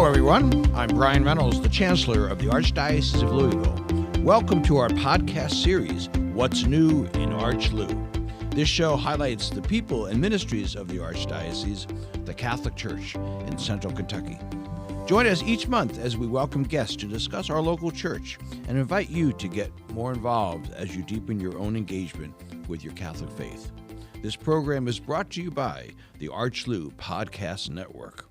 everyone. I'm Brian Reynolds, the Chancellor of the Archdiocese of Louisville. Welcome to our podcast series, What's New in ArchLou. This show highlights the people and ministries of the Archdiocese, the Catholic Church in Central Kentucky. Join us each month as we welcome guests to discuss our local church and invite you to get more involved as you deepen your own engagement with your Catholic faith. This program is brought to you by the ArchLou Podcast Network.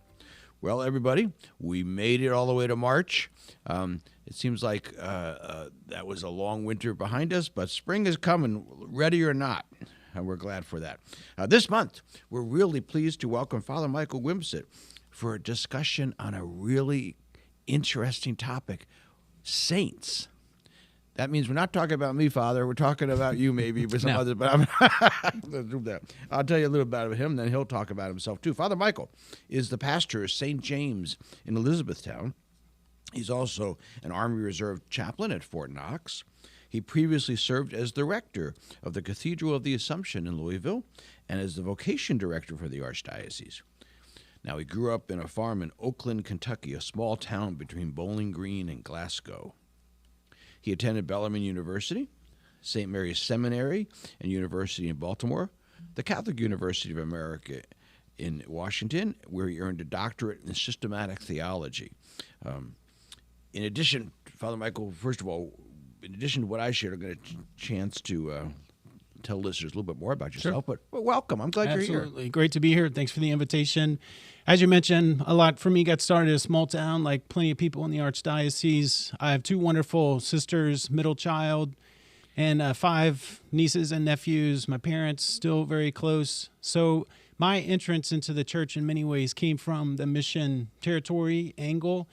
Well, everybody, we made it all the way to March. It seems like that was a long winter behind us, but spring is coming, ready or not, and we're glad for that. This month, we're really pleased to welcome Father Michael Wimsatt for a discussion on a really interesting topic, saints. That means we're not talking about me, Father. We're talking about you, maybe, with some others. But I'll tell you a little about him, then he'll talk about himself, too. Father Michael is the pastor of St. James in Elizabethtown. He's also an Army Reserve chaplain at Fort Knox. He previously served as the rector of the Cathedral of the Assumption in Louisville and as the vocation director for the Archdiocese. Now, he grew up in a farm in Oakland, Kentucky, a small town between Bowling Green and Glasgow. He attended Bellarmine University, St. Mary's Seminary and University in Baltimore, the Catholic University of America in Washington, where he earned a doctorate in systematic theology. In addition, Father Michael, first of all, in addition to what I shared, I'm going to get a chance to tell listeners a little bit more about yourself. Sure. But welcome. I'm glad you're here. Absolutely. Great to be here. Thanks for the invitation. As you mentioned, a lot for me got started in a small town, like plenty of people in the Archdiocese. I have two wonderful sisters, middle child, and 5 nieces and nephews. My parents still very close. So my entrance into the church in many ways came from the mission territory angle.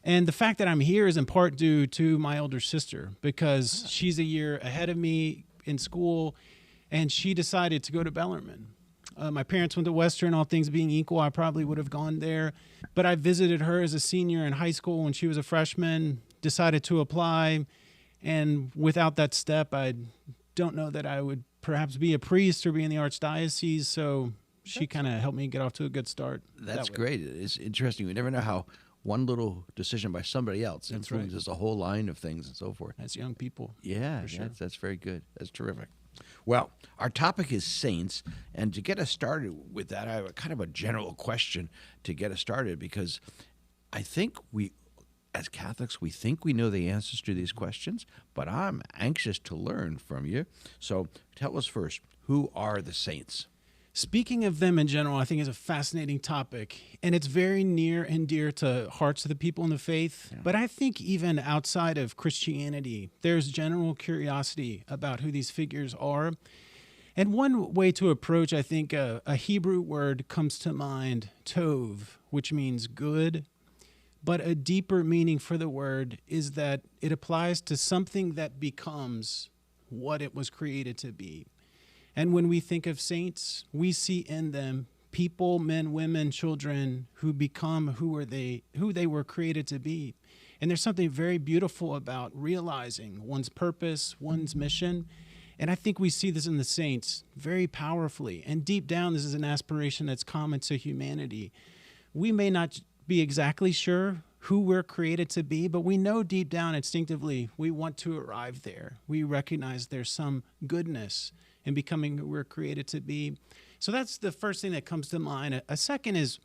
And the fact that I'm here is in part due to my older sister, because she's a year ahead of me in school, and she decided to go to Bellarmine. My parents went to Western, all things being equal, I probably would have gone there. But I visited her as a senior in high school when she was a freshman, decided to apply. And without that step, I don't know that I would perhaps be a priest or be in the Archdiocese. So she kind of helped me get off to a good start. That's great. It's interesting. We never know how one little decision by somebody else influences a whole line of things and so forth. As young people. Yeah, sure. That's very good. That's terrific. Well, our topic is saints, and to get us started with that, I have a kind of a general question to get us started, because I think we, as Catholics, we think we know the answers to these questions, but I'm anxious to learn from you. So tell us first, who are the saints? Speaking of them in general, I think is a fascinating topic, and it's very near and dear to hearts of the people in the faith. Yeah. But I think even outside of Christianity, there's general curiosity about who these figures are. And one way to approach, I think, a Hebrew word comes to mind, tov, which means good. But a deeper meaning for the word is that it applies to something that becomes what it was created to be. And when we think of saints, we see in them people, men, women, children who become who they were created to be. And there's something very beautiful about realizing one's purpose, one's mission. And I think we see this in the saints very powerfully. And deep down, this is an aspiration that's common to humanity. We may not be exactly sure who we're created to be, but we know deep down instinctively we want to arrive there. We recognize there's some goodness in becoming who we're created to be. So that's the first thing that comes to mind. A second is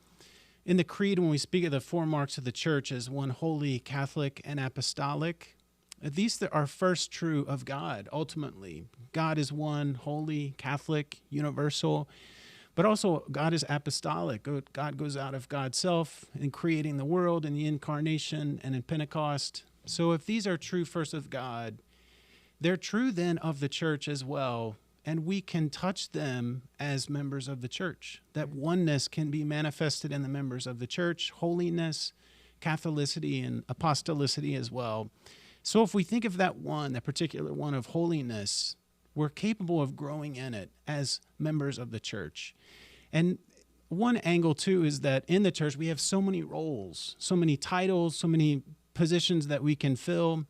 in the creed, when we speak of the 4 marks of the church as one holy, Catholic, and apostolic, these are first true of God, ultimately. God is one, holy, Catholic, universal, but also God is apostolic. God goes out of God's self in creating the world, in the incarnation, and in Pentecost. So if these are true first of God, they're true then of the church as well. And we can touch them as members of the church. That oneness can be manifested in the members of the church, holiness, Catholicity, and apostolicity as well. So if we think of that particular one of holiness, we're capable of growing in it as members of the church. And one angle, too, is that in the church, we have so many roles, so many titles, so many positions that we can fill.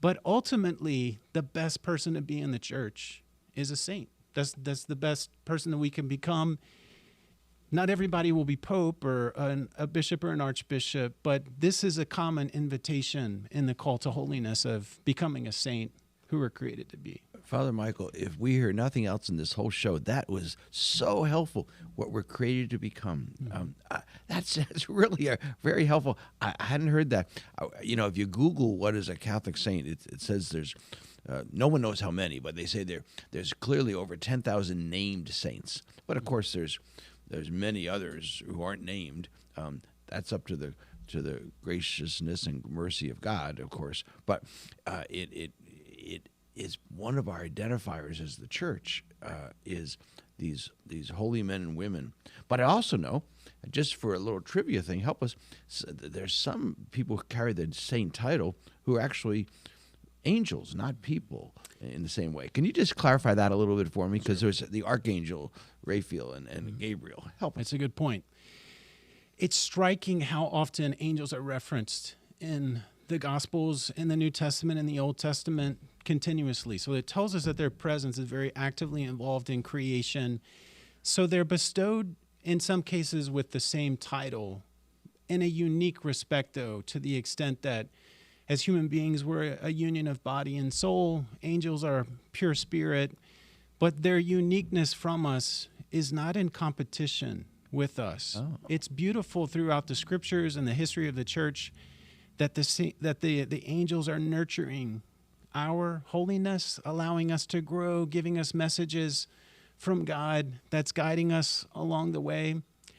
But ultimately, the best person to be in the church is a saint. That's the best person that we can become. Not everybody will be pope or a bishop or an archbishop, but this is a common invitation in the call to holiness of becoming a saint who we're created to be. Father Michael, if we hear nothing else in this whole show, that was so helpful, what we're created to become. That's really very helpful. I hadn't heard that. If you Google what is a Catholic saint, it says there's, no one knows how many, but they say there's clearly over 10,000 named saints. But of course, there's many others who aren't named. That's up to the graciousness and mercy of God, of course. But it is one of our identifiers as the church, is these holy men and women. But I also know, just for a little trivia thing, help us, there's some people who carry the saint title who are actually angels, not people, in the same way. Can you just clarify that a little bit for me? Because there's the Archangel Raphael and Gabriel. Help us. That's a good point. It's striking how often angels are referenced in the Gospels, in the New Testament, in the Old Testament, continuously. So it tells us that their presence is very actively involved in creation. So they're bestowed, in some cases, with the same title, in a unique respect, though, to the extent that as human beings, we're a union of body and soul. Angels are pure spirit, but their uniqueness from us is not in competition with us. Oh. It's beautiful throughout the scriptures and the history of the church that the angels are nurturing our holiness, allowing us to grow, giving us messages from God that's guiding us along the way.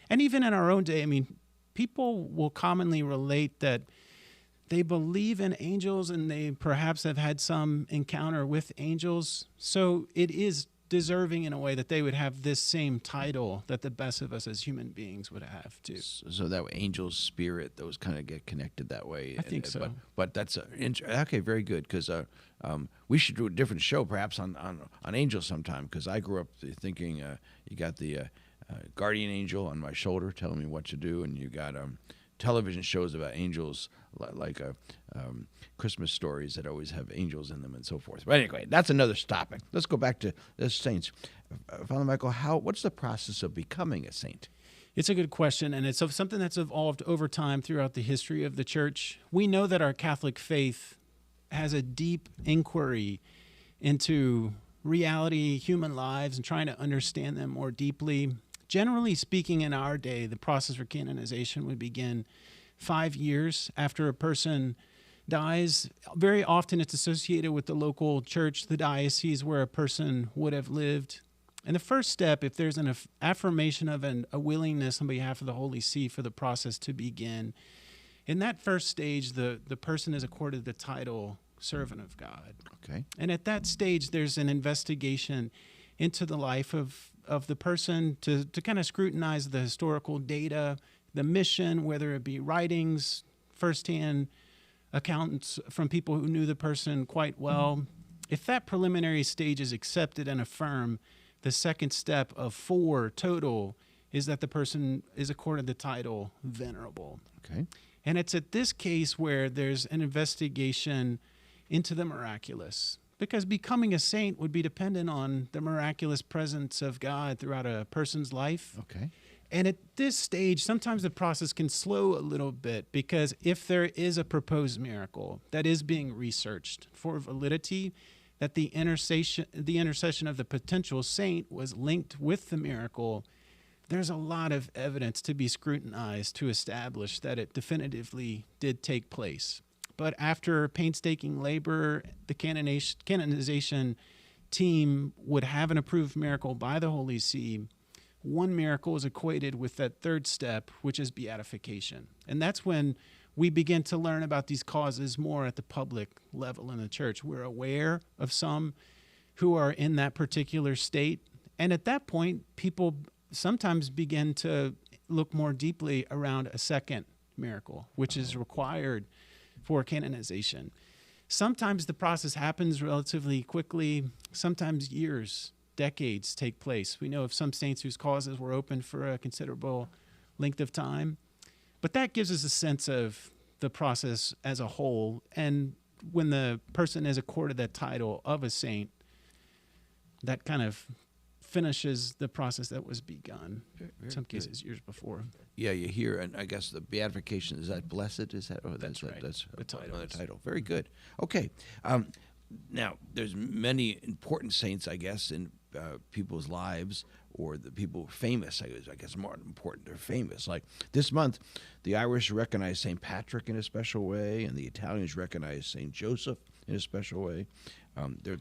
And even in our own day, people will commonly relate that they believe in angels and they perhaps have had some encounter with angels. So it is deserving in a way that they would have this same title that the best of us as human beings would have too. So that way, angels, spirit, those kind of get connected that way. I think so. But that's okay, very good, because we should do a different show perhaps on angels sometime, because I grew up thinking you got the guardian angel on my shoulder telling me what to do, and you got television shows about angels like Christmas stories that always have angels in them and so forth. But anyway, that's another topic. Let's go back to the saints. Father Michael, what's the process of becoming a saint? It's a good question, and it's something that's evolved over time throughout the history of the church. We know that our Catholic faith has a deep inquiry into reality, human lives, and trying to understand them more deeply. Generally speaking, in our day, the process for canonization would begin 5 years after a person dies. Very often it's associated with the local church, the diocese where a person would have lived. And the first step, if there's an affirmation of a willingness on behalf of the Holy See for the process to begin, in that first stage, the person is accorded the title servant of God. Okay. And at that stage, there's an investigation into the life of the person to kind of scrutinize the historical data, the mission, whether it be writings, firsthand accounts from people who knew the person quite well. If that preliminary stage is accepted and affirmed, the second step of 4 total is that the person is accorded the title venerable. Okay. And it's at this case where there's an investigation into the miraculous, because becoming a saint would be dependent on the miraculous presence of God throughout a person's life. Okay. And at this stage, sometimes the process can slow a little bit, because if there is a proposed miracle that is being researched for validity, that the intercession of the potential saint was linked with the miracle, there's a lot of evidence to be scrutinized to establish that it definitively did take place. But after painstaking labor, the canonization team would have an approved miracle by the Holy See. One miracle is equated with that third step, which is beatification. And that's when we begin to learn about these causes more at the public level in the church. We're aware of some who are in that particular state. And at that point, people sometimes begin to look more deeply around a second miracle, which is required for canonization. Sometimes the process happens relatively quickly. Sometimes years, decades take place. We know of some saints whose causes were open for a considerable length of time. But that gives us a sense of the process as a whole. And when the person is accorded that title of a saint, that kind of finishes the process that was begun. In some cases, good. years before. Yeah, you hear, and I guess the beatification, is that blessed? Is that? Oh, That's right. That's The title. the title. Very good. Okay. Now, there's many important saints, I guess, in people's lives, or the people famous, I guess more important, they're famous. Like this month, the Irish recognize St. Patrick in a special way, and the Italians recognize St. Joseph in a special way.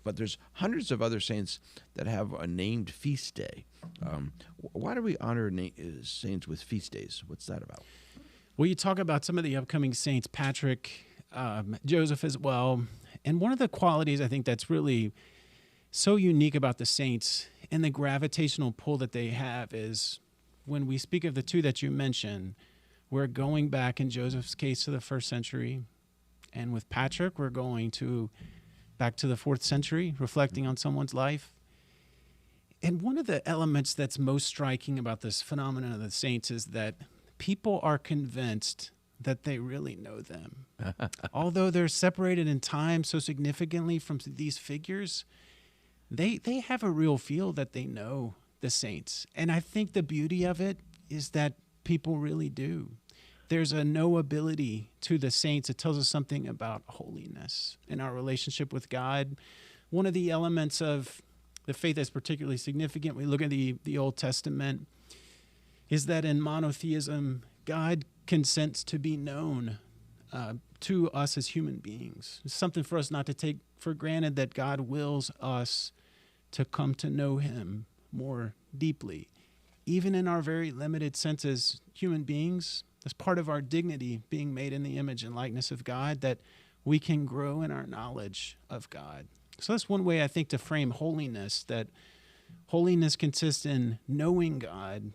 But there's hundreds of other saints that have a named feast day. Why do we honor saints with feast days? What's that about? Well, you talk about some of the upcoming saints, Patrick, Joseph as well. And one of the qualities I think that's really so unique about the saints and the gravitational pull that they have is when we speak of the two that you mentioned, we're going back in Joseph's case to the 1st century. And with Patrick, we're going back to the 4th century, reflecting on someone's life. And one of the elements that's most striking about this phenomenon of the saints is that people are convinced that they really know them. Although they're separated in time so significantly from these figures, they have a real feel that they know the saints. And I think the beauty of it is that people really do. There's a knowability to the saints. It tells us something about holiness in our relationship with God. One of the elements of the faith that's particularly significant, we look at the Old Testament, is that in monotheism, God consents to be known to us as human beings. It's something for us not to take for granted, that God wills us to come to know him more deeply. Even in our very limited sense as human beings, as part of our dignity, being made in the image and likeness of God, that we can grow in our knowledge of God. So that's one way I think to frame holiness, that holiness consists in knowing God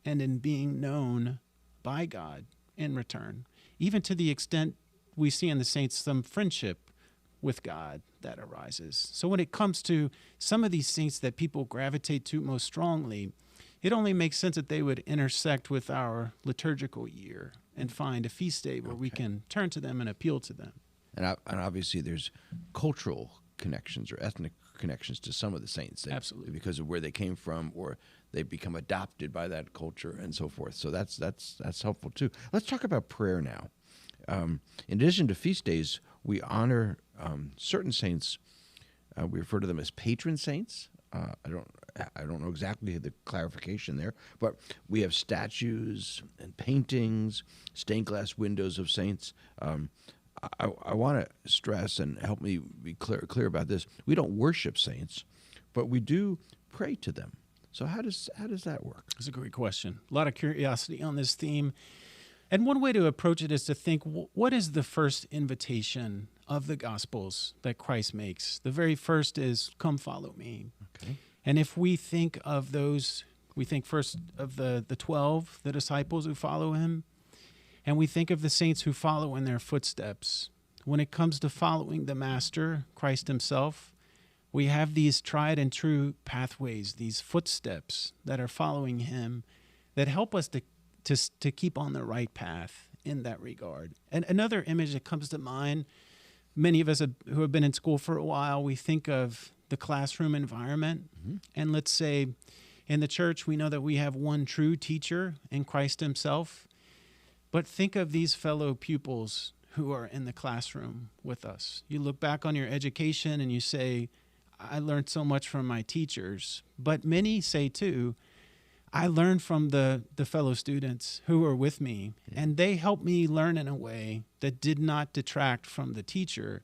and in being known by God in return, even to the extent we see in the saints some friendship with God that arises. So when it comes to some of these saints that people gravitate to most strongly, it only makes sense that they would intersect with our liturgical year and find a feast day where we can turn to them and appeal to them. And obviously there's cultural connections or ethnic connections to some of the saints. Absolutely. Because of where they came from, or they become adopted by that culture and so forth. So that's helpful too. Let's talk about prayer now. In addition to feast days, we honor certain saints. We refer to them as patron saints. I don't know exactly the clarification there, but we have statues and paintings, stained glass windows of saints. I want to stress and help me be clear about this. We don't worship saints, but we do pray to them. So how does that work? That's a great question. A lot of curiosity on this theme. And one way to approach it is to think, what is the first invitation of the Gospels that Christ makes? The very first is, come follow me. Okay. And if we think of those, we think first of the 12, the disciples who follow him, and we think of the saints who follow in their footsteps. When it comes to following the Master, Christ himself, we have these tried and true pathways, these footsteps that are following him that help us to keep on the right path in that regard. And another image that comes to mind, many of us who have been in school for a while, we think of the classroom environment. Mm-hmm. And let's say in the church, we know that we have one true teacher in Christ himself. But think of these fellow pupils who are in the classroom with us. You look back on your education and you say, I learned so much from my teachers. But many say too, I learned from the fellow students who were with me, and they helped me learn in a way that did not detract from the teacher,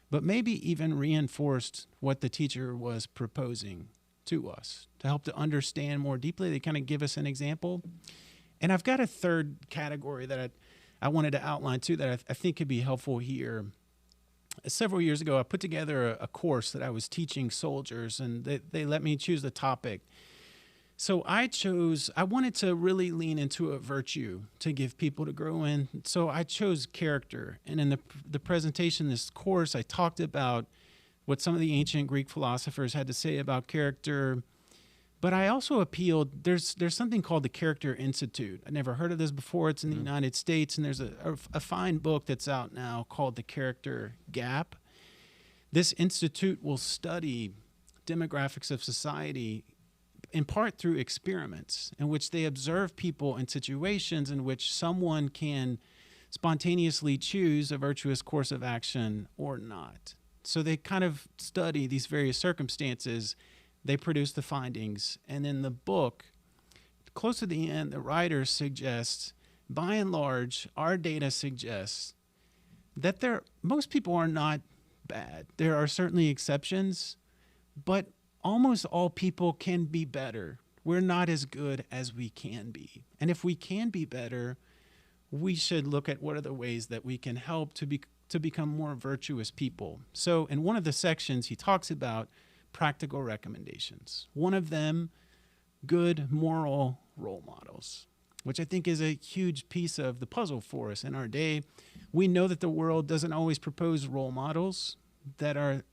but maybe even reinforced what the teacher was proposing to us to help to understand more deeply. They kind of give us an example. And I've got a third category that I wanted to outline too that I think could be helpful here. Several years ago, I put together a course that I was teaching soldiers, and they let me choose the topic. So I wanted to really lean into a virtue to give people to grow in. So I chose character. And in the presentation, this course, I talked about what some of the ancient Greek philosophers had to say about character. But I also appealed, there's something called the Character Institute. I never heard of this before. It's in the United States, and there's a fine book that's out now called The Character Gap. This institute will study demographics of society in part through experiments in which they observe people in situations in which someone can spontaneously choose a virtuous course of action or not. So they kind of study these various circumstances, they produce the findings, and in the book, close to the end, the writer suggests, by and large, our data suggests that most people are not bad. There are certainly exceptions, but almost all people can be better. We're not as good as we can be. And if we can be better, we should look at what are the ways that we can help to become more virtuous people. So in one of the sections, he talks about practical recommendations. One of them, good moral role models, which I think is a huge piece of the puzzle for us in our day. We know that the world doesn't always propose role models that are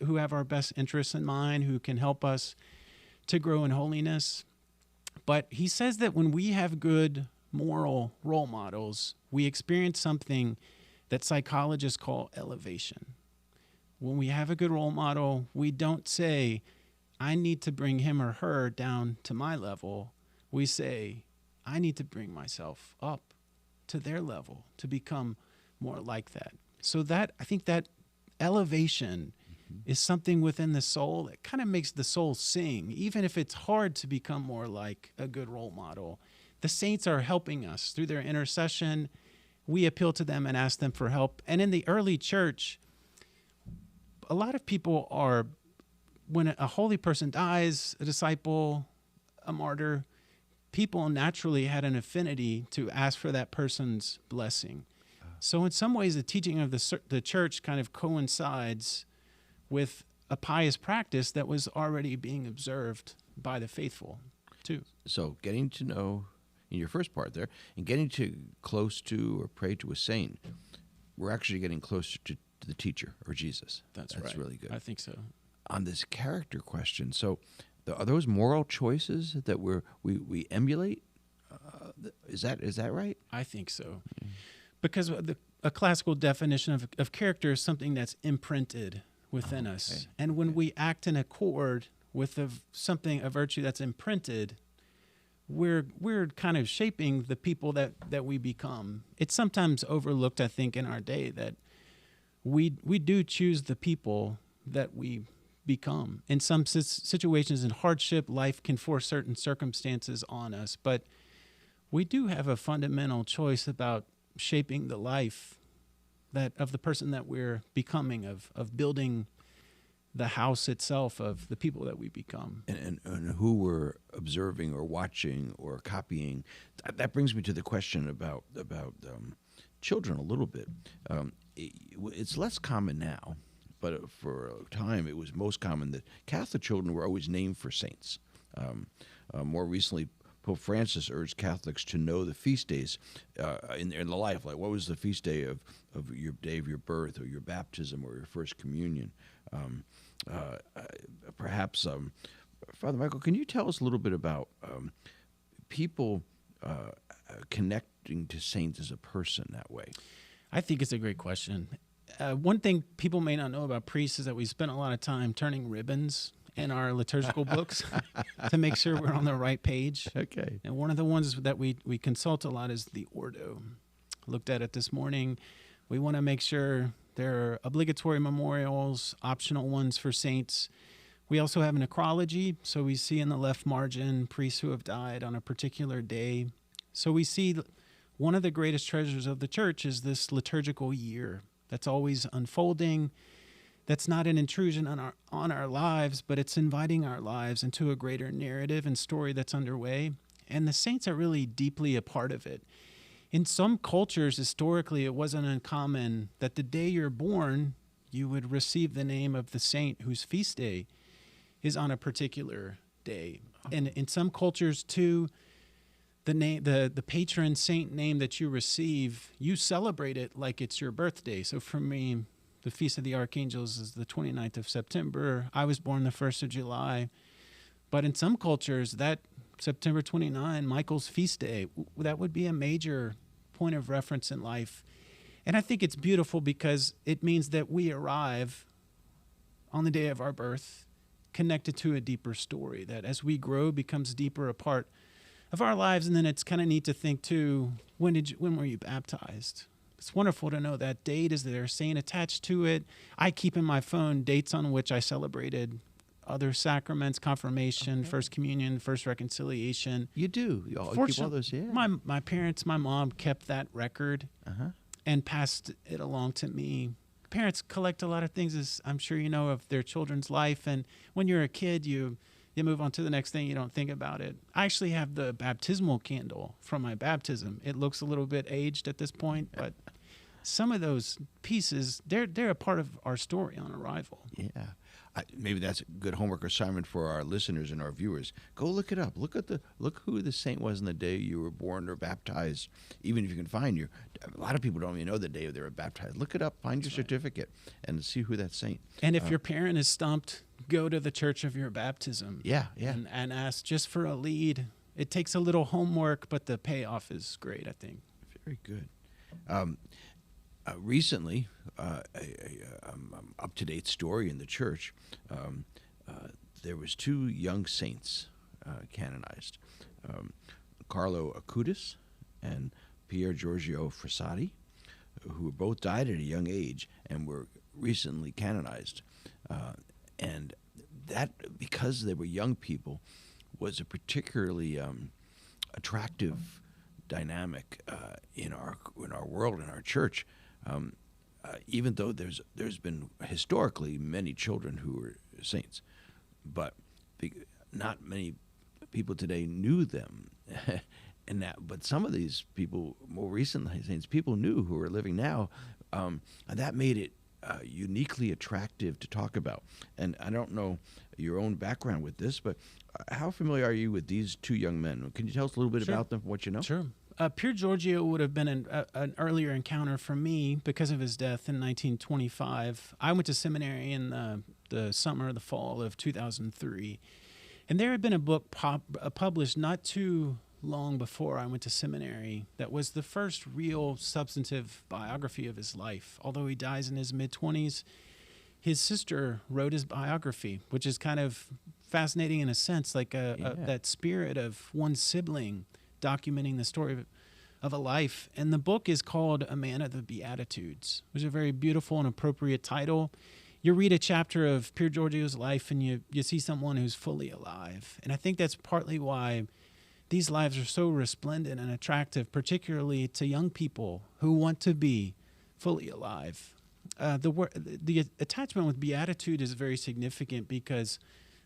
who have our best interests in mind, who can help us to grow in holiness. But he says that when we have good moral role models, we experience something that psychologists call elevation. When we have a good role model, we don't say, I need to bring him or her down to my level. We say, I need to bring myself up to their level to become more like that. So that, I think that elevation is something within the soul that kind of makes the soul sing, even if it's hard to become more like a good role model. The saints are helping us through their intercession. We appeal to them and ask them for help. And in the early church, a lot of people are, when a holy person dies, a disciple, a martyr, people naturally had an affinity to ask for that person's blessing. So in some ways, the teaching of the church kind of coincides with a pious practice that was already being observed by the faithful, too. So getting to know, in your first part there, and getting close to or pray to a saint, we're actually getting closer to the teacher or Jesus. That's right. That's really good. I think so. On this character question, so are those moral choices that we emulate? Is that right? I think so. Mm-hmm. Because a classical definition of character is something that's imprinted within us. And when we act in accord with a virtue that's imprinted, we're kind of shaping the people that we become. It's sometimes overlooked, I think, in our day that we do choose the people that we become. In some situations in hardship, life can force certain circumstances on us, but we do have a fundamental choice about shaping the life of the person that we're becoming, of building the house itself of the people that we become. And who we're observing or watching or copying. That brings me to the question about children a little bit. It's less common now, but for a time it was most common that Catholic children were always named for saints. More recently, Pope Francis urged Catholics to know the feast days in the life. Like, what was the feast day of your day of your birth, or your baptism, or your first communion? Perhaps, Father Michael, can you tell us a little bit about people connecting to saints as a person that way? I think it's a great question. One thing people may not know about priests is that we spend a lot of time turning ribbons in our liturgical books to make sure we're on the right page. Okay. And one of the ones that we consult a lot is the Ordo. Looked at it this morning. We want to make sure there are obligatory memorials, optional ones for saints. We also have a necrology, so we see in the left margin priests who have died on a particular day. So we see one of the greatest treasures of the church is this liturgical year that's always unfolding. That's not an intrusion on our lives, but it's inviting our lives into a greater narrative and story that's underway. And the saints are really deeply a part of it. In some cultures, historically, it wasn't uncommon that the day you're born, you would receive the name of the saint whose feast day is on a particular day. And in some cultures, too, the patron saint name that you receive, you celebrate it like it's your birthday. So for me, the Feast of the Archangels is the 29th of September. I was born the 1st of July. But in some cultures, that September 29, Michael's feast day, that would be a major point of reference in life. And I think it's beautiful because it means that we arrive on the day of our birth connected to a deeper story that as we grow becomes deeper a part of our lives. And then it's kind of neat to think too, when were you baptized? It's wonderful to know that date. Is there a saint attached to it? I keep in my phone dates on which I celebrated other sacraments, confirmation, First Communion, First Reconciliation. You do. You all keep all those, yeah. My parents, my mom kept that record and passed it along to me. Parents collect a lot of things, as I'm sure you know, of their children's life. And when you're a kid, you move on to the next thing. You don't think about it. I actually have the baptismal candle from my baptism. It looks a little bit aged at this point, but some of those pieces, they're a part of our story on arrival. Yeah. Maybe that's a good homework assignment for our listeners and our viewers. Go look it up. Look who the saint was in the day you were born or baptized. Even if you can find a lot of people don't even know the day they were baptized. Look it up, find your certificate, and see who that saint. And if your parent is stumped, go to the church of your baptism. Yeah. And ask just for a lead. It takes a little homework, but the payoff is great, I think. Very good. Recently, up-to-date story in the church, there was 2 young saints canonized, Carlo Acutis and Pier Giorgio Frassati, who both died at a young age and were recently canonized. And that, because they were young people, was a particularly attractive dynamic in our world, in our church. Even though there's been historically many children who were saints, but not many people today knew them, but some of these people, more recent saints, people knew who are living now, and that made it uniquely attractive to talk about. And I don't know your own background with this, but how familiar are you with these 2 young men? Can you tell us a little bit about them, what you know? Sure. Pier Giorgio would have been an earlier encounter for me because of his death in 1925. I went to seminary in the summer, the fall of 2003. And there had been a book published not too long before I went to seminary that was the first real substantive biography of his life. Although he dies in his mid-20s, his sister wrote his biography, which is kind of fascinating in a sense, like that spirit of one sibling documenting the story of a life. And the book is called A Man of the Beatitudes, which is a very beautiful and appropriate title. You read a chapter of Pier Giorgio's life and you see someone who's fully alive. And I think that's partly why these lives are so resplendent and attractive, particularly to young people who want to be fully alive. The attachment with beatitude is very significant because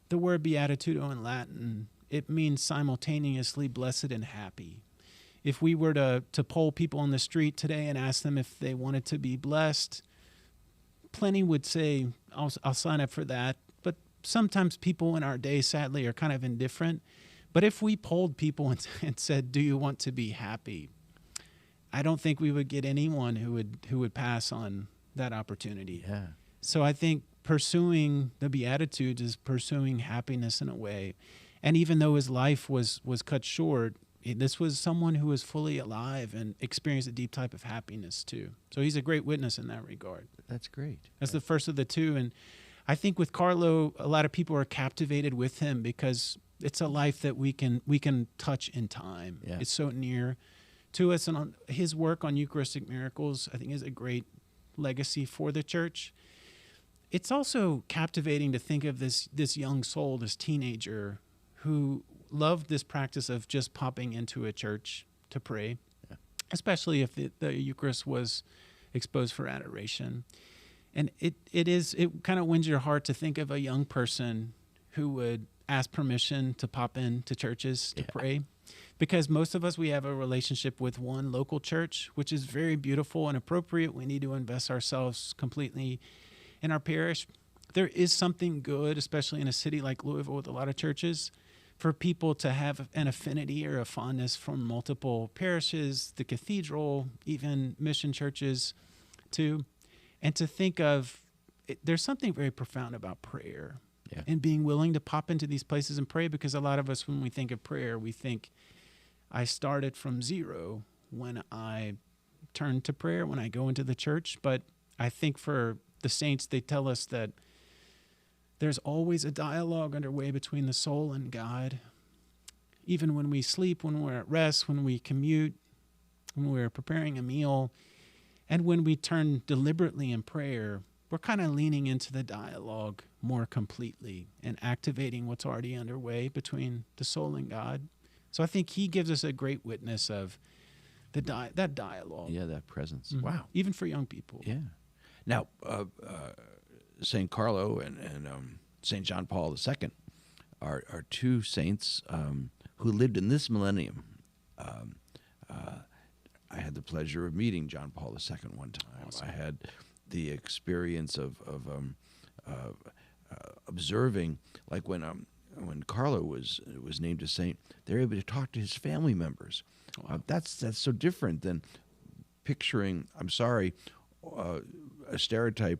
the word beatitudo in Latin, it means simultaneously blessed and happy. If we were to poll people on the street today and ask them if they wanted to be blessed, plenty would say, I'll sign up for that. But sometimes people in our day, sadly, are kind of indifferent. But if we polled people and said, do you want to be happy? I don't think we would get anyone who would pass on that opportunity. Yeah. So I think pursuing the Beatitudes is pursuing happiness in a way. And even though his life was cut short, this was someone who was fully alive and experienced a deep type of happiness too. So he's a great witness in that regard. That's great. That's the first of the 2. And I think with Carlo, a lot of people are captivated with him because it's a life that we can touch in time. Yeah. It's so near to us. And on his work on Eucharistic miracles, I think, is a great legacy for the church. It's also captivating to think of this young soul, this teenager, who loved this practice of just popping into a church to pray, especially if the Eucharist was exposed for adoration. And it kind of wins your heart to think of a young person who would ask permission to pop into churches to pray. Because most of us, we have a relationship with one local church, which is very beautiful and appropriate. We need to invest ourselves completely in our parish. There is something good, especially in a city like Louisville with a lot of churches, for people to have an affinity or a fondness from multiple parishes, the cathedral, even mission churches too. And to think of, there's something very profound about prayer and being willing to pop into these places and pray, because a lot of us, when we think of prayer, we think, I started from zero when I turn to prayer, when I go into the church. But I think for the saints, they tell us that There's always a dialogue underway between the soul and God. Even when we sleep, when we're at rest, when we commute, when we're preparing a meal, and when we turn deliberately in prayer, we're kind of leaning into the dialogue more completely and activating what's already underway between the soul and God. So I think he gives us a great witness of that dialogue. Yeah, that presence. Mm-hmm. Wow. Even for young people. Yeah. Now, St. Carlo and St. John Paul II are two saints who lived in this millennium. I had the pleasure of meeting John Paul II one time. Awesome. I had the experience of observing, like when Carlo was named a saint, they were able to talk to his family members. Wow. That's so different than picturing. I'm sorry, a stereotype.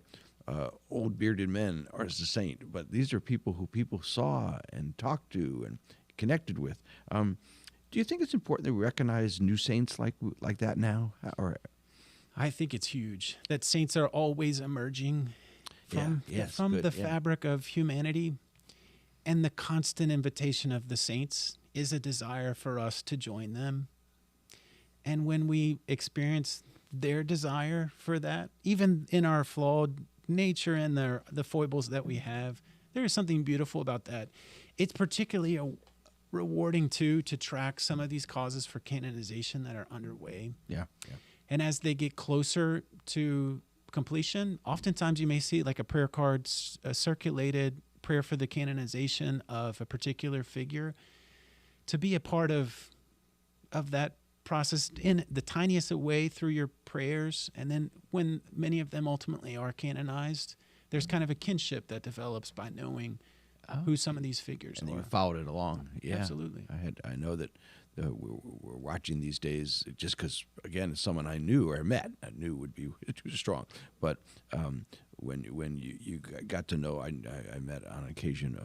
Old bearded men are as a saint, but these are people who people saw and talked to and connected with. Do you think it's important that we recognize new saints like that now? Or I think it's huge that saints are always emerging from the fabric of humanity, and the constant invitation of the saints is a desire for us to join them. And when we experience their desire for that, even in our flawed nature and the foibles that we have, there is something beautiful about that. It's particularly rewarding too to track some of these causes for canonization that are underway. Yeah. And as they get closer to completion, oftentimes you may see like a prayer card, a circulated prayer for the canonization of a particular figure. To be a part of that process in the tiniest way through your prayers, and then when many of them ultimately are canonized, there's kind of a kinship that develops by knowing who some of these figures and are. you followed it along. Yeah, absolutely. I know that we're watching these days just because, again, it's someone I knew or met. I knew would be too strong, but when you got to know, I met on occasion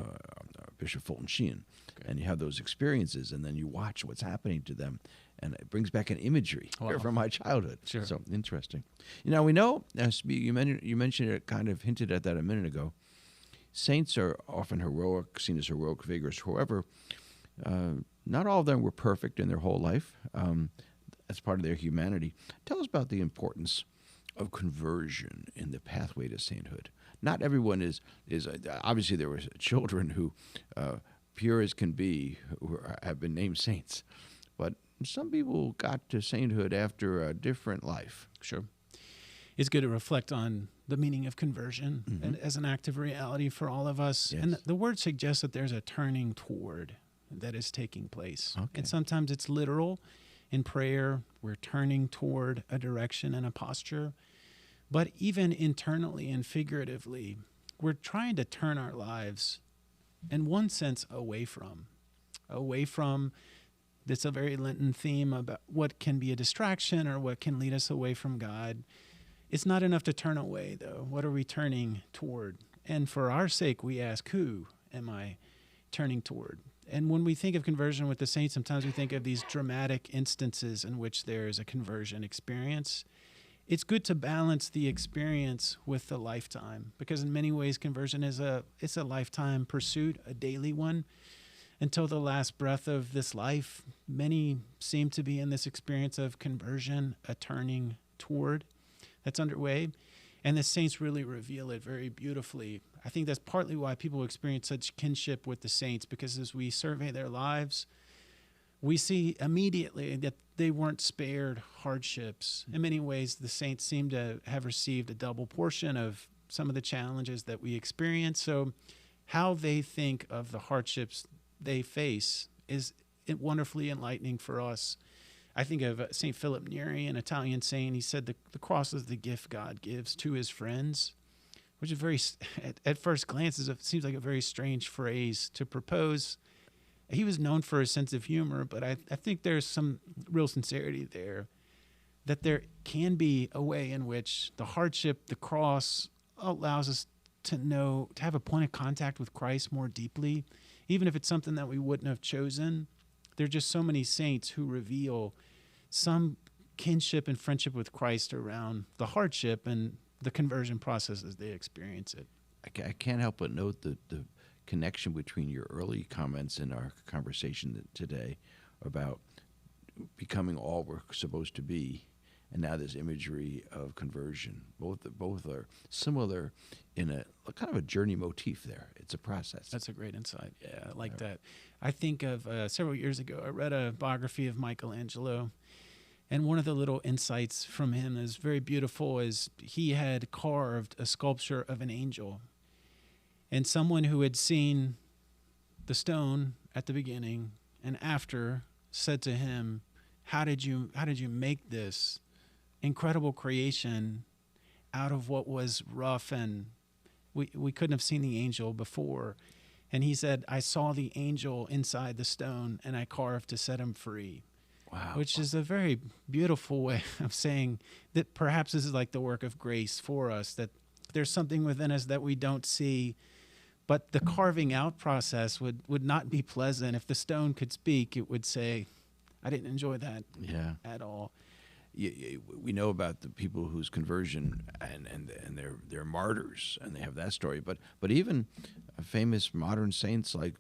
Bishop Fulton Sheen, and you have those experiences, and then you watch what's happening to them, and it brings back an imagery from my childhood. Sure. So interesting. We know, you mentioned it, kind of hinted at that a minute ago. Saints are often heroic, seen as heroic figures. However, not all of them were perfect in their whole life. That's part of their humanity. Tell us about the importance of conversion in the pathway to sainthood. Not everyone is obviously there were children who, pure as can be, who have been named saints. But some people got to sainthood after a different life. Sure. It's good to reflect on the meaning of conversion and as an active reality for all of us. Yes. And the word suggests that there's a turning toward that is taking place. Okay. And sometimes it's literal. In prayer, we're turning toward a direction and a posture. But even internally and figuratively, we're trying to turn our lives, in one sense, away from. That's a very Lenten theme about what can be a distraction or what can lead us away from God. It's not enough to turn away, though. What are we turning toward? And for our sake, we ask, who am I turning toward? And when we think of conversion with the saints, sometimes we think of these dramatic instances in which there is a conversion experience. It's good to balance the experience with the lifetime, because in many ways, conversion is a lifetime pursuit, a daily one. Until the last breath of this life, many seem to be in this experience of conversion, a turning toward that's underway. And the saints really reveal it very beautifully. I think that's partly why people experience such kinship with the saints, because as we survey their lives, we see immediately that they weren't spared hardships. In many ways, the saints seem to have received a double portion of some of the challenges that we experience. So how they think of the hardships they face is wonderfully enlightening for us. I think of St. Philip Neri, an Italian saint. He said the cross is the gift God gives to his friends, which is very, at first glance, seems like a very strange phrase to propose. He was known for his sense of humor, but I think there's some real sincerity there, that there can be a way in which the hardship, the cross, allows us to have a point of contact with Christ more deeply, even if it's something that we wouldn't have chosen. There are just so many saints who reveal some kinship and friendship with Christ around the hardship and the conversion process as they experience it. I can't help but note the connection between your early comments in our conversation today about becoming all we're supposed to be, and now this imagery of conversion. Both are similar in a kind of a journey motif there. It's a process. That's a great insight. Yeah, I like that. I think of several years ago, I read a biography of Michelangelo, and one of the little insights from him is very beautiful is he had carved a sculpture of an angel. And someone who had seen the stone at the beginning and after said to him, how did you make this incredible creation out of what was rough, and we couldn't have seen the angel before? And he said, I saw the angel inside the stone and I carved to set him free. Wow. Which is a very beautiful way of saying that perhaps this is like the work of grace for us, that there's something within us that we don't see, but the carving out process would not be pleasant. If the stone could speak, it would say, I didn't enjoy that at all. We know about the people whose conversion and they're martyrs, and they have that story. But even famous modern saints like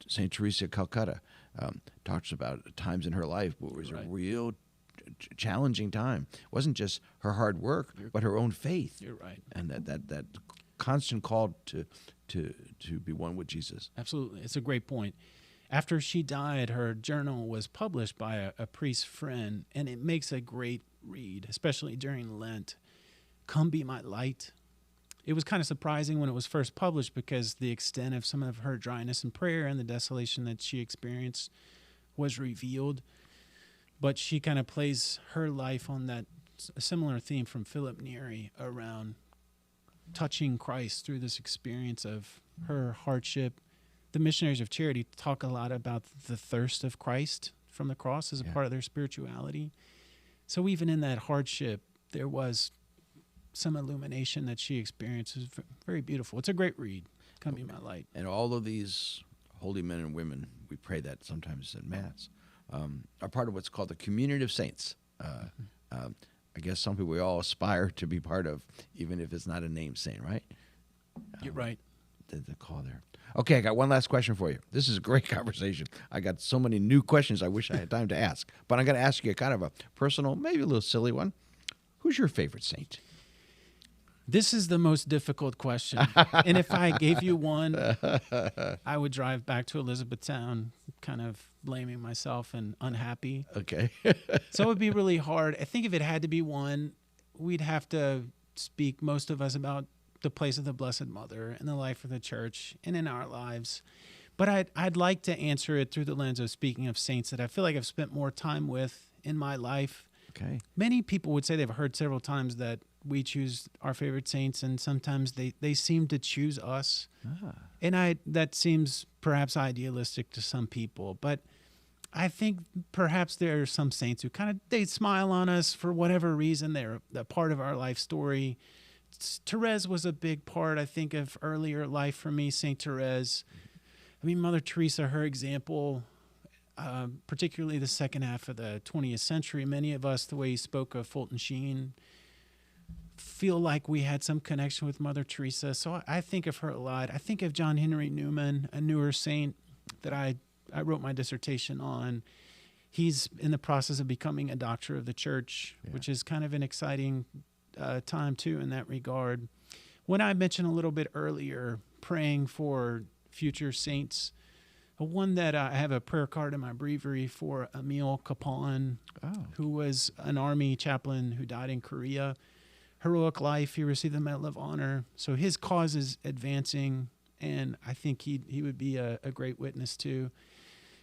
Saint Teresa of Calcutta talks about times in her life where it was a real challenging time. It wasn't just her hard work, but her own faith. You're right. And that constant call to be one with Jesus. Absolutely. It's a great point. After she died, her journal was published by a priest friend, and it makes a great read, especially during Lent. Come be my light. It was kind of surprising when it was first published because the extent of some of her dryness in prayer and the desolation that she experienced was revealed. But she kind of plays her life on that similar theme from Philip Neri around touching Christ through this experience of her hardship. The missionaries of charity talk a lot about the thirst of Christ from the cross as a part of their spirituality. So even in that hardship, there was some illumination that she experienced. It was very beautiful. It's a great read. Come be my light. And all of these holy men and women, we pray that sometimes at Mass, are part of what's called the community of saints. I guess some people we all aspire to be part of, even if it's not a named saint, right? You're right. The call there. Okay, I got one last question for you. This is a great conversation. I got so many new questions I wish I had time to ask. But I'm going to ask you kind of a personal, maybe a little silly one. Who's your favorite saint? This is the most difficult question. And if I gave you one, I would drive back to Elizabethtown, kind of blaming myself and unhappy. Okay. So it would be really hard. I think if it had to be one, we'd have to speak, most of us, about the place of the Blessed Mother in the life of the church and in our lives. But I'd like to answer it through the lens of speaking of saints that I feel like I've spent more time with in my life. Okay. Many people would say they've heard several times that we choose our favorite saints, and sometimes they seem to choose us. And that seems perhaps idealistic to some people, but I think perhaps there are some saints who they smile on us for whatever reason. They're a part of our life story. Therese was a big part, I think, of earlier life for me, St. Therese. I mean, Mother Teresa, her example, particularly the second half of the 20th century, many of us, the way you spoke of Fulton Sheen, feel like we had some connection with Mother Teresa. So I think of her a lot. I think of John Henry Newman, a newer saint that I wrote my dissertation on. He's in the process of becoming a doctor of the church, which is kind of an exciting time too in that regard. When I mentioned a little bit earlier, praying for future saints, one that I have a prayer card in my breviary for Emile Capon, who was an army chaplain who died in Korea. Heroic life, he received the Medal of Honor. So his cause is advancing, and I think he would be a great witness too.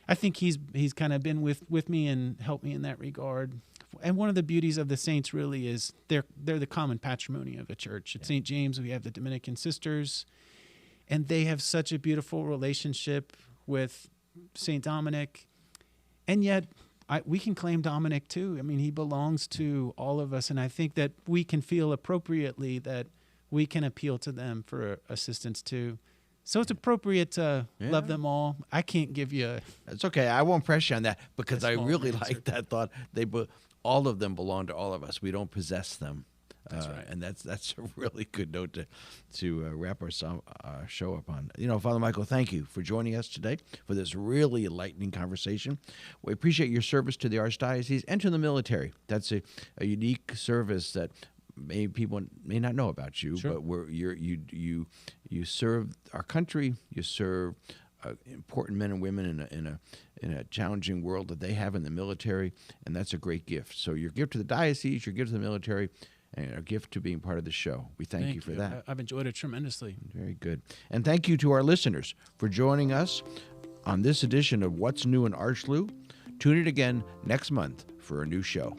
I think he's kind of been with me and helped me in that regard. And one of the beauties of the saints really is they're the common patrimony of the church. At St. James, we have the Dominican sisters, and they have such a beautiful relationship with St. Dominic. And yet we can claim Dominic too. I mean, he belongs to all of us, and I think that we can feel appropriately that we can appeal to them for assistance too. So it's appropriate to love them all. I can't give you It's okay. I won't press you on that because I really like that thought. All of them belong to all of us. We don't possess them. That's right. And that's a really good note to wrap our show up on. Father Michael, thank you for joining us today for this really enlightening conversation. We appreciate your service to the Archdiocese and to the military. That's a unique service that people may not know about you, Sure. but you serve our country. You serve important men and women in a challenging world that they have in the military, and that's a great gift. So your gift to the diocese, your gift to the military, and a gift to being part of the show. We thank you for that. I've enjoyed it tremendously. Very good. And thank you to our listeners for joining us on this edition of What's New in ArchLou. Tune in again next month for a new show.